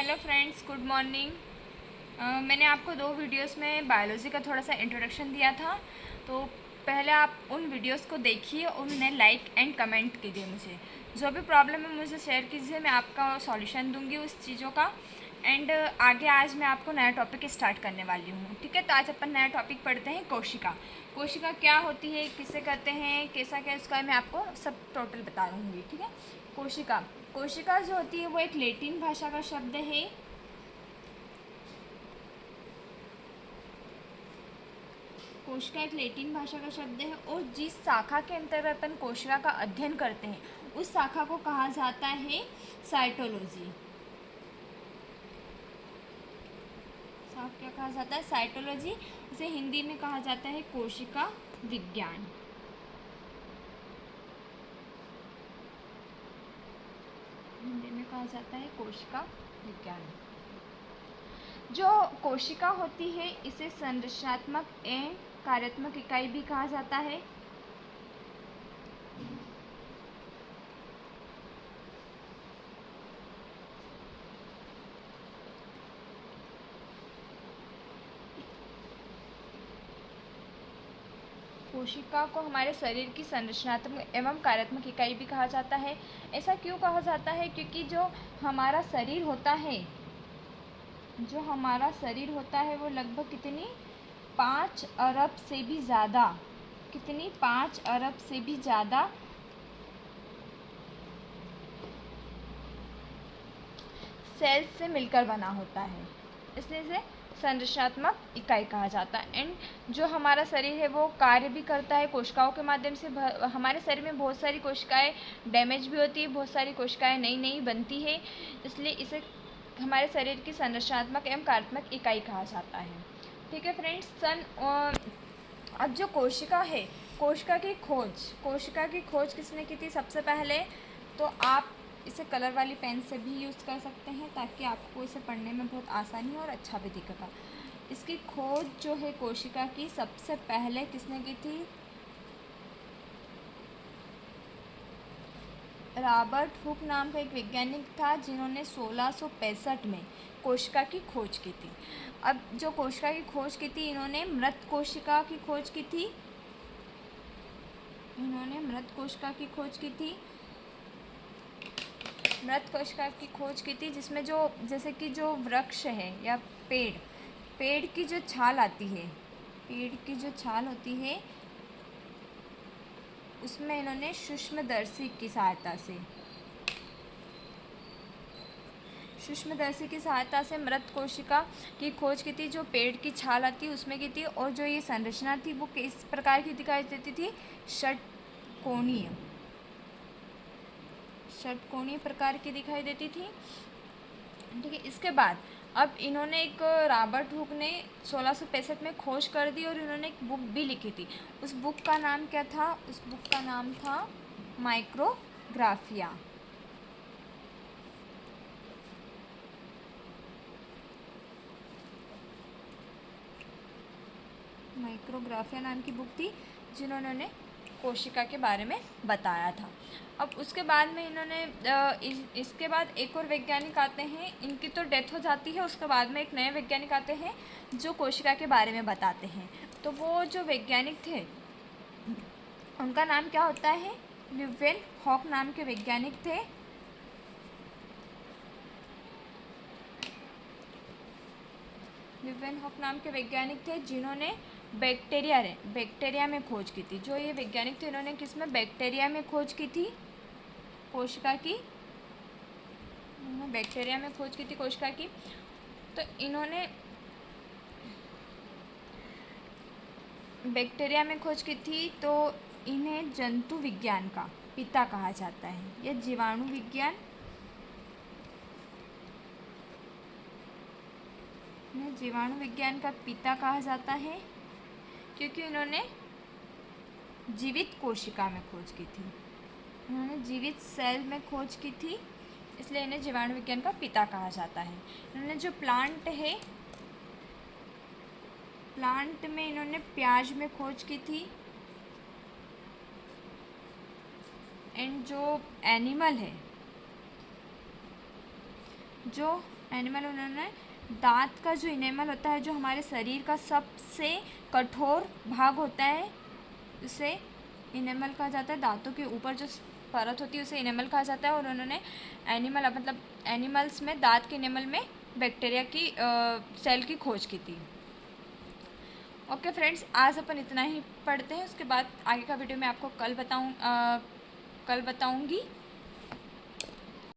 Hello friends, good morning. मैंने आपको दो वीडियोस में बायोलॉजी का थोड़ा सा इंट्रोडक्शन दिया था, तो पहले आप उन वीडियोस को देखिए और उन्हें लाइक एंड कमेंट कीजिए। मुझे जो भी प्रॉब्लम है मुझे शेयर कीजिए, मैं आपका सॉल्यूशन दूंगी उस चीज़ों का। एंड आगे आज मैं आपको नया टॉपिक स्टार्ट करने वाली हूँ, ठीक है। तो आज अपन नया टॉपिक पढ़ते हैं, कोशिका। कोशिका क्या होती है, किसे कहते हैं, कैसा क्या इसका मैं आपको सब टोटल बता दूँगी, ठीक है। कोशिका कोशिका जो होती है वो एक लैटिन भाषा का शब्द है। कोशिका एक लैटिन भाषा का शब्द है और जिस शाखा के अंतर्गत अपन कोशिका का अध्ययन करते हैं उस शाखा को कहा जाता है साइटोलॉजी। क्या कहा जाता है? साइटोलॉजी। इसे हिंदी में कहा जाता है कोशिका विज्ञान। हिंदी में कहा जाता है कोशिका विज्ञान। जो कोशिका होती है इसे संरचनात्मक एवं कार्यात्मक इकाई भी कहा जाता है। कोशिका को हमारे शरीर की संरचनात्मक एवं कार्यात्मक इकाई भी कहा जाता है। ऐसा क्यों कहा जाता है? क्योंकि जो हमारा शरीर होता है वो लगभग कितनी 5 अरब से भी ज़्यादा, कितनी 5 अरब से भी ज़्यादा सेल्स से मिलकर बना होता है, इसलिए इसे संरचनात्मक इकाई कहा जाता है। एंड जो हमारा शरीर है वो कार्य भी करता है कोशिकाओं के माध्यम से। हमारे शरीर में बहुत सारी कोशिकाएं डैमेज भी होती है, बहुत सारी कोशिकाएं नई नई बनती है, इसलिए इसे हमारे शरीर की संरचनात्मक एवं कार्यात्मक इकाई कहा जाता है, ठीक है फ्रेंड्स। अब जो कोशिका है, कोशिका की खोज किसने की थी सबसे पहले? तो आप इसे कलर वाली पेन से भी यूज़ कर सकते हैं ताकि आपको इसे पढ़ने में बहुत आसानी और अच्छा भी दिखेगा। इसकी खोज जो है कोशिका की सबसे पहले किसने की थी? रॉबर्ट हुक नाम का एक वैज्ञानिक था जिन्होंने 1665 में कोशिका की खोज की थी। अब जो कोशिका की खोज की थी, इन्होंने मृत कोशिका की खोज की थी। मृत कोशिका की खोज की थी जिसमें जो जैसे कि जो वृक्ष है या पेड़ की जो छाल आती है, पेड़ की जो छाल होती है उसमें इन्होंने सूक्ष्मदर्शी की सहायता से मृत कोशिका की खोज की थी। जो पेड़ की छाल आती है उसमें की थी, और जो ये संरचना थी वो किस प्रकार की दिखाई देती थी? षटकोणीय प्रकार की दिखाई देती थी, ठीक है। इसके बाद अब इन्होंने एक रॉबर्ट हुक ने 1665 में खोज कर दी और इन्होंने एक बुक भी लिखी थी। उस बुक का नाम क्या था? उस बुक का नाम था माइक्रोग्राफिया। माइक्रोग्राफिया नाम की बुक थी जिन्होंने कोशिका के बारे में बताया था। अब उसके बाद में इसके बाद एक और वैज्ञानिक आते हैं, इनकी तो डेथ हो जाती है। उसके बाद में एक नए वैज्ञानिक आते हैं जो कोशिका के बारे में बताते हैं। तो वो जो वैज्ञानिक थे उनका नाम क्या होता है? ल्यूवेन हॉक नाम के वैज्ञानिक थे। ल्यूवेन हॉक नाम के वैज्ञानिक थे जिन्होंने बैक्टीरिया में खोज की थी। जो ये वैज्ञानिक थे इन्होंने किस में? बैक्टीरिया में खोज की थी कोशिका की। बैक्टीरिया में खोज की थी कोशिका की। तो इन्होंने बैक्टीरिया में खोज की थी, तो इन्हें जंतु विज्ञान का पिता कहा जाता है या जीवाणु विज्ञान, इन्हें जीवाणु विज्ञान का पिता कहा जाता है क्योंकि इन्होंने जीवित कोशिका में खोज की थी। इन्होंने जीवित सेल में खोज की थी, इसलिए इन्हें जीवाणु विज्ञान का पिता कहा जाता है। इन्होंने जो प्लांट में इन्होंने प्याज में खोज की थी। एंड जो एनिमल है जो एनिमल उन्होंने दांत का जो इनेमल होता है, जो हमारे शरीर का सबसे कठोर भाग होता है, उसे इनेमल कहा जाता है। दांतों के ऊपर जो परत होती है उसे इनेमल कहा जाता है। और उन्होंने एनिमल मतलब एनिमल्स में दांत के इनेमल में बैक्टीरिया की सेल की खोज की थी। ओके फ्रेंड्स, आज अपन इतना ही पढ़ते हैं, उसके बाद आगे का वीडियो मैं आपको कल बताऊंगी।